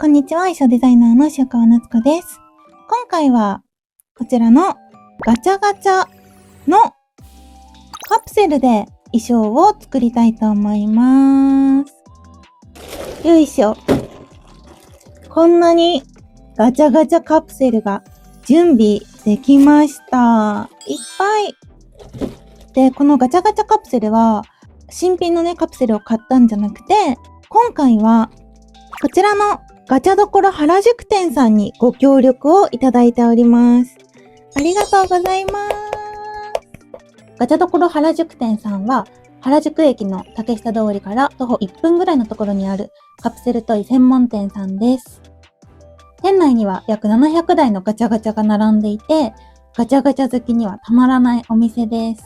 こんにちは。衣装デザイナーの塩川夏子です。今回はこちらのガチャガチャのカプセルで衣装を作りたいと思います。よいしょ。こんなにガチャガチャカプセルが準備できました。いっぱい。で、このガチャガチャカプセルは新品のね、カプセルを買ったんじゃなくて、今回はこちらのガチャどころ原宿店さんにご協力をいただいております。ありがとうございます。ガチャどころ原宿店さんは原宿駅の竹下通りから徒歩1分ぐらいのところにあるカプセルトイ専門店さんです。店内には約700台のガチャガチャが並んでいて、ガチャガチャ好きにはたまらないお店です。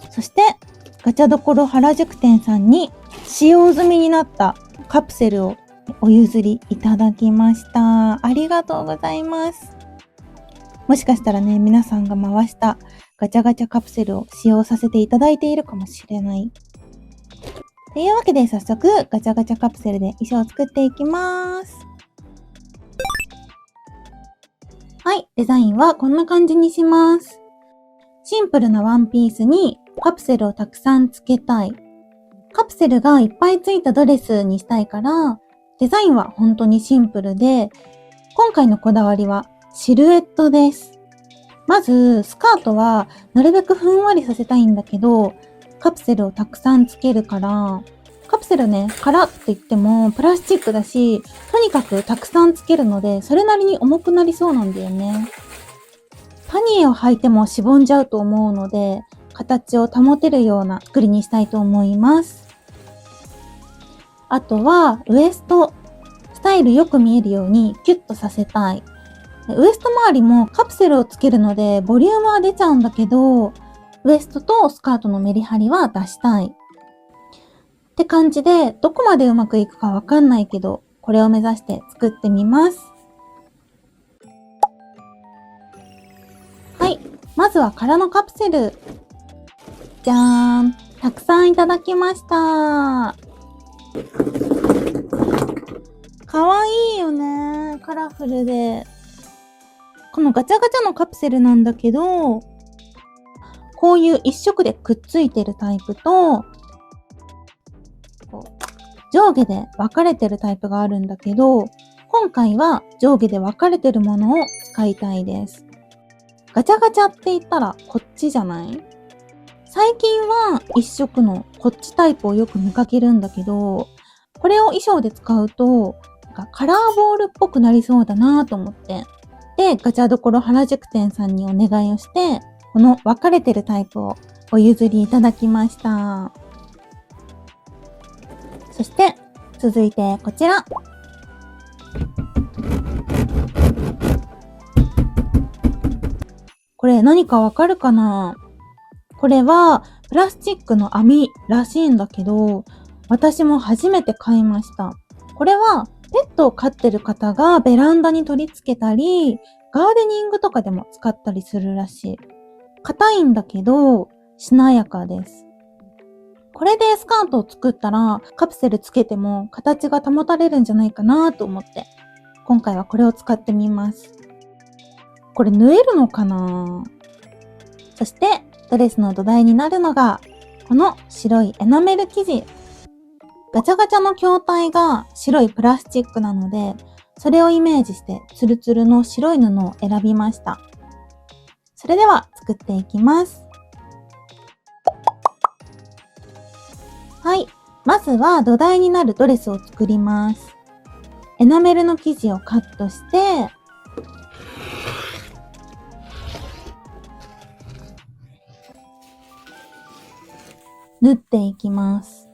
そしてガチャどころ原宿店さんに使用済みになったカプセルをお譲りいただきました。ありがとうございます。もしかしたらね、皆さんが回したガチャガチャカプセルを使用させていただいているかもしれない。というわけで早速ガチャガチャカプセルで衣装を作っていきます。はい、デザインはこんな感じにします。シンプルなワンピースにカプセルをたくさんつけたい。カプセルがいっぱいついたドレスにしたいから、デザインは本当にシンプルで、今回のこだわりはシルエットです。まず、スカートはなるべくふんわりさせたいんだけど、カプセルをたくさんつけるから、カプセルね、空って言ってもプラスチックだし、とにかくたくさんつけるので、それなりに重くなりそうなんだよね。パニーを履いてもしぼんじゃうと思うので、形を保てるような作りにしたいと思います。あとはウエスト、スタイルよく見えるようにキュッとさせたい。ウエスト周りもカプセルをつけるのでボリュームは出ちゃうんだけど、ウエストとスカートのメリハリは出したい。って感じで、どこまでうまくいくかわかんないけど、これを目指して作ってみます。はい、まずは空のカプセル。じゃーん。たくさんいただきました。かわいいよね。カラフルで。このガチャガチャのカプセルなんだけど、こういう一色でくっついてるタイプと、上下で分かれてるタイプがあるんだけど、今回は上下で分かれてるものを使いたいです。ガチャガチャって言ったらこっちじゃない？最近は一色のこっちタイプをよく見かけるんだけど、これを衣装で使うと、カラーボールっぽくなりそうだなと思って。で、ガチャどころ原宿店さんにお願いをして、この分かれてるタイプをお譲りいただきました。そして、続いてこちら。これ何かわかるかな？これはプラスチックの網らしいんだけど、私も初めて買いました。これはペットを飼ってる方がベランダに取り付けたり、ガーデニングとかでも使ったりするらしい。硬いんだけど、しなやかです。これでスカートを作ったら、カプセルつけても形が保たれるんじゃないかなと思って、今回はこれを使ってみます。これ縫えるのかな？そして、ドレスの土台になるのが、この白いエナメル生地。ガチャガチャの筐体が白いプラスチックなので、それをイメージしてツルツルの白い布を選びました。それでは作っていきます。はい。まずは土台になるドレスを作ります。エナメルの生地をカットして、縫っていきます。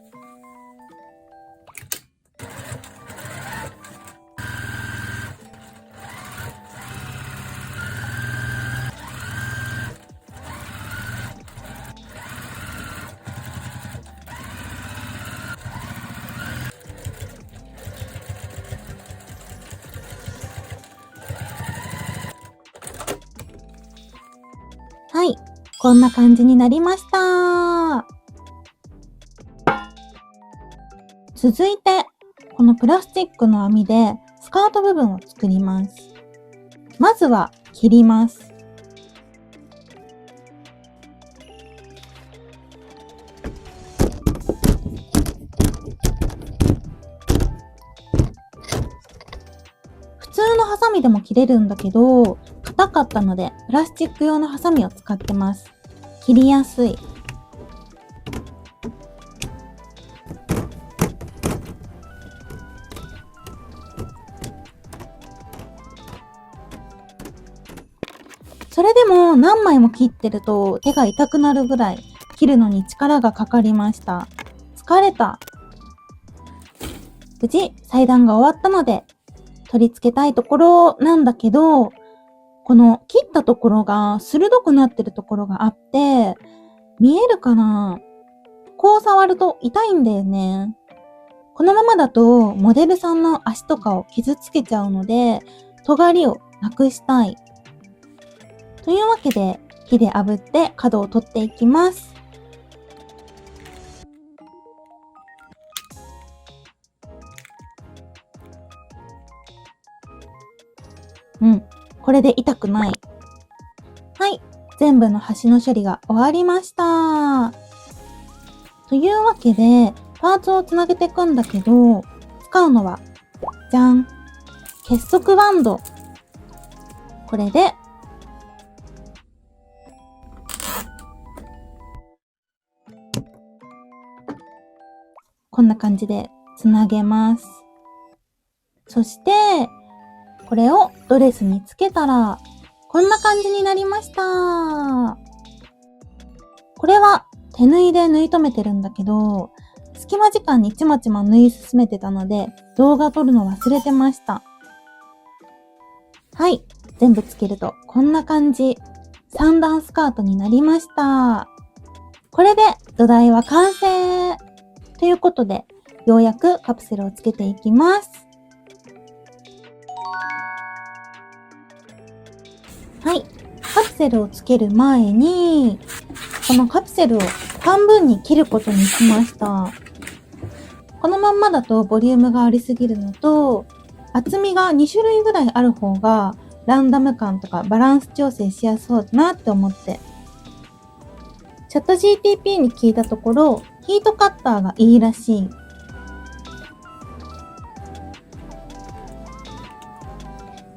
はい。こんな感じになりました。続いて、このプラスチックの網でスカート部分を作ります。まずは切ります。普通のハサミでも切れるんだけど、硬かったのでプラスチック用のハサミを使ってます。切りやすい。それでも何枚も切ってると手が痛くなるぐらい切るのに力がかかりました。疲れた。無事裁断が終わったので取り付けたいところなんだけど、この切ったところが鋭くなってるところがあって、見えるかな？こう触ると痛いんだよね。このままだとモデルさんの足とかを傷つけちゃうので、尖りをなくしたい。というわけで火で炙って角を取っていきます。これで痛くない。はい、全部の端の処理が終わりました。というわけでパーツをつなげていくんだけど、使うのはじゃん、結束バンド。これでこんな感じでつなげます。そしてこれをドレスにつけたらこんな感じになりました。これは手縫いで縫い留めてるんだけど、隙間時間にちまちま縫い進めてたので動画撮るの忘れてました。はい、全部つけるとこんな感じ。3段スカートになりました。これで土台は完成ということで、ようやくカプセルをつけていきます。はい、カプセルをつける前にこのカプセルを半分に切ることにしました。このまんまだとボリュームがありすぎるのと、厚みが2種類ぐらいある方がランダム感とかバランス調整しやすそうだなって思って、チャット GTP に聞いたところ、ヒートカッターがいいらしい。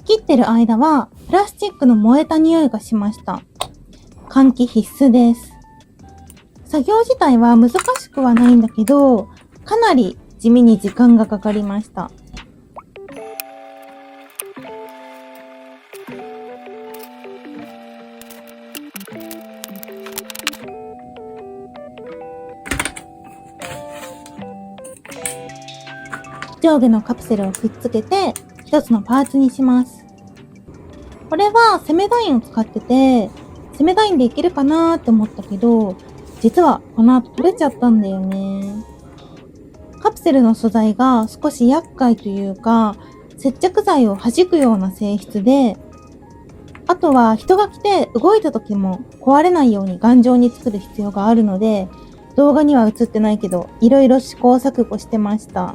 切ってる間はプラスチックの燃えた匂いがしました。換気必須です。作業自体は難しくはないんだけど、かなり地味に時間がかかりました。上下のカプセルをくっつけて一つのパーツにします。これはセメダインを使ってて、セメダインでいけるかなーって思ったけど、実はこの後取れちゃったんだよね。カプセルの素材が少し厄介というか、接着剤を弾くような性質で、あとは人が来て動いた時も壊れないように頑丈に作る必要があるので、動画には映ってないけど、いろいろ試行錯誤してました。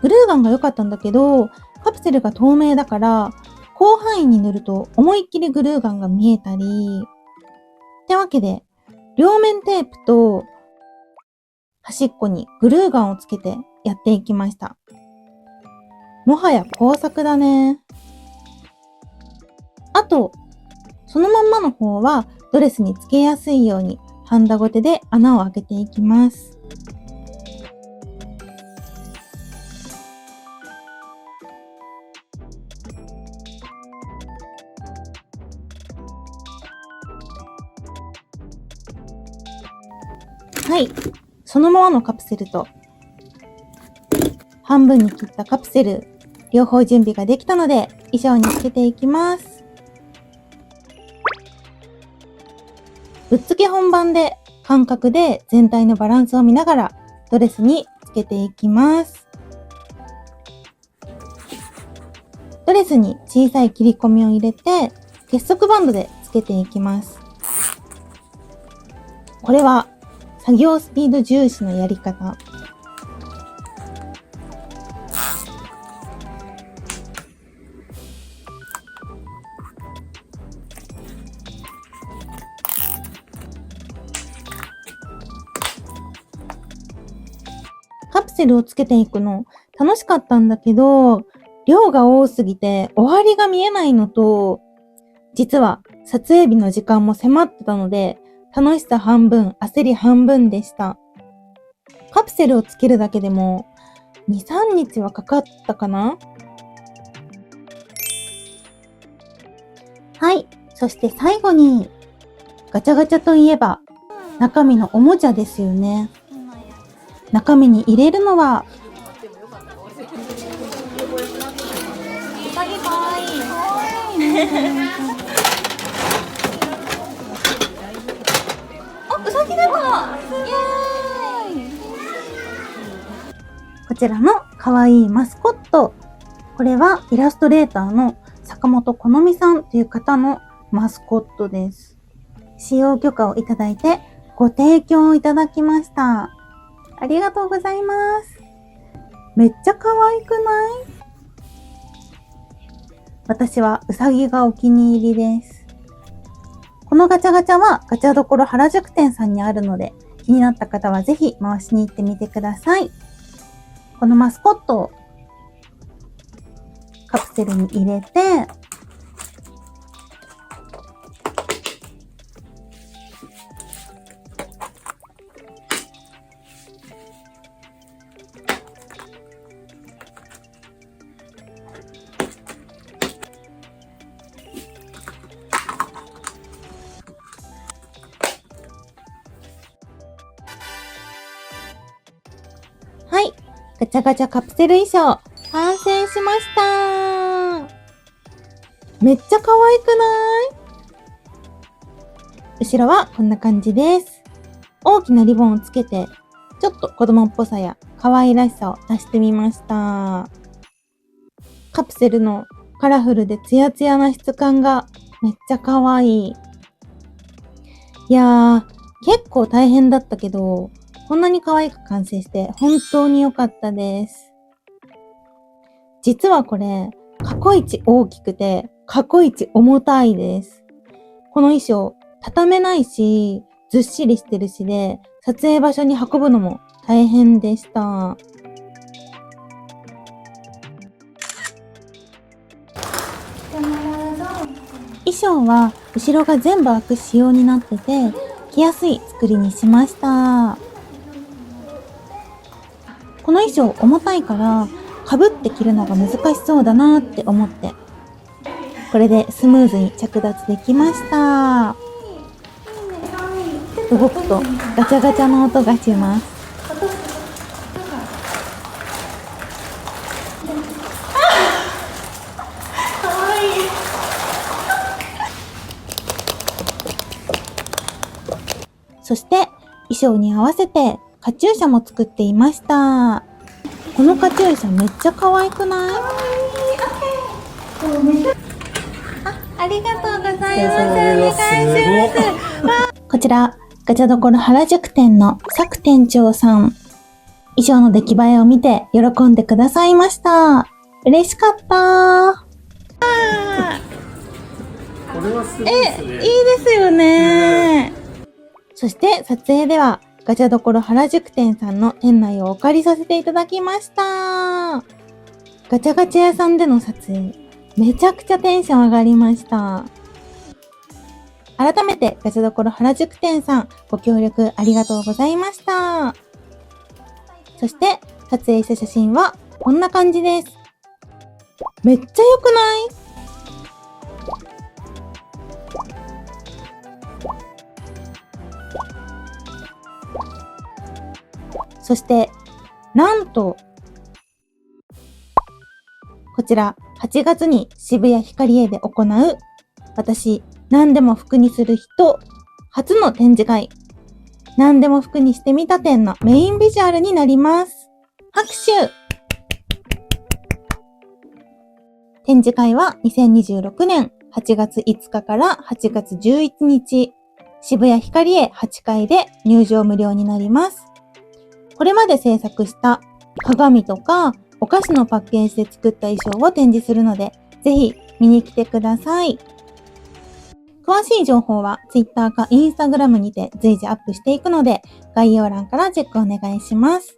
グルーガンが良かったんだけど、カプセルが透明だから、広範囲に塗ると思いっきりグルーガンが見えたり、ってわけで、両面テープと端っこにグルーガンをつけてやっていきました。もはや工作だね。あと、そのまんまの方はドレスにつけやすいようにハンダゴテで穴を開けていきます。はい、そのままのカプセルと半分に切ったカプセル、両方準備ができたので衣装につけていきます。ぶっつけ本番で感覚で全体のバランスを見ながらドレスにつけていきます。ドレスに小さい切り込みを入れて結束バンドでつけていきます。これは作業スピード重視のやり方。セルをつけていくの楽しかったんだけど、量が多すぎて終わりが見えないのと、実は撮影日の時間も迫ってたので、楽しさ半分、焦り半分でした。カプセルをつけるだけでも2、3日はかかったかな？はい。そして最後に、ガチャガチャといえば、中身のおもちゃですよね。中身に入れるのは、うさぎかわいい。あ、うさぎ出た！イエーイ！こちらのかわいいマスコット。これはイラストレーターの坂本好美さんという方のマスコットです。使用許可をいただいてご提供いただきました。ありがとうございます。めっちゃ可愛くない？私はうさぎがお気に入りです。このガチャガチャはガチャどころ原宿店さんにあるので、気になった方はぜひ回しに行ってみてください。このマスコットをカプセルに入れて、はい。ガチャガチャカプセル衣装、完成しました。めっちゃ可愛くない？後ろはこんな感じです。大きなリボンをつけて、ちょっと子供っぽさや可愛らしさを出してみました。カプセルのカラフルでツヤツヤな質感がめっちゃ可愛い。いやー、結構大変だったけど、こんなに可愛く完成して本当に良かったです。実はこれ、過去一大きくて、過去一重たいです。この衣装、畳めないし、ずっしりしてるしで、撮影場所に運ぶのも大変でした。衣装は後ろが全部開く仕様になってて、着やすい作りにしました。この衣装重たいから、被って着るのが難しそうだなって思って、これでスムーズに着脱できました。動くとガチャガチャの音がします。そして衣装に合わせてカチューシャも作っていました。このカチューシャめっちゃ可愛くない？ありがとうございます。お願いします。こちら、ガチャどころ原宿店の佐久店長さん。衣装の出来栄えを見て喜んでくださいました。嬉しかった。これはすごいですね。いいですよね。そして撮影ではガチャどころ原宿店さんの店内をお借りさせていただきました。ガチャガチャ屋さんでの撮影、めちゃくちゃテンション上がりました。改めてガチャどころ原宿店さんご協力ありがとうございました。そして撮影した写真はこんな感じです。めっちゃ良くない？そして、なんと、こちら8月に渋谷ヒカリエで行う、私、何でも服にする人、初の展示会、何でも服にしてみた展のメインビジュアルになります。拍手！展示会は2026年8月5日から8月11日、渋谷ヒカリエ8階で入場無料になります。これまで制作した鏡とかお菓子のパッケージで作った衣装を展示するので、ぜひ見に来てください。詳しい情報は Twitter か Instagram にて随時アップしていくので、概要欄からチェックお願いします。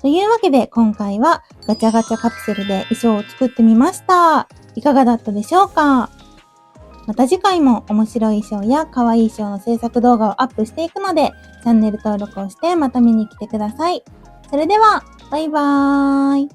というわけで今回はガチャガチャカプセルで衣装を作ってみました。いかがだったでしょうか？また次回も面白い衣装や可愛い衣装の制作動画をアップしていくので、チャンネル登録をしてまた見に来てください。それでは、バイバーイ。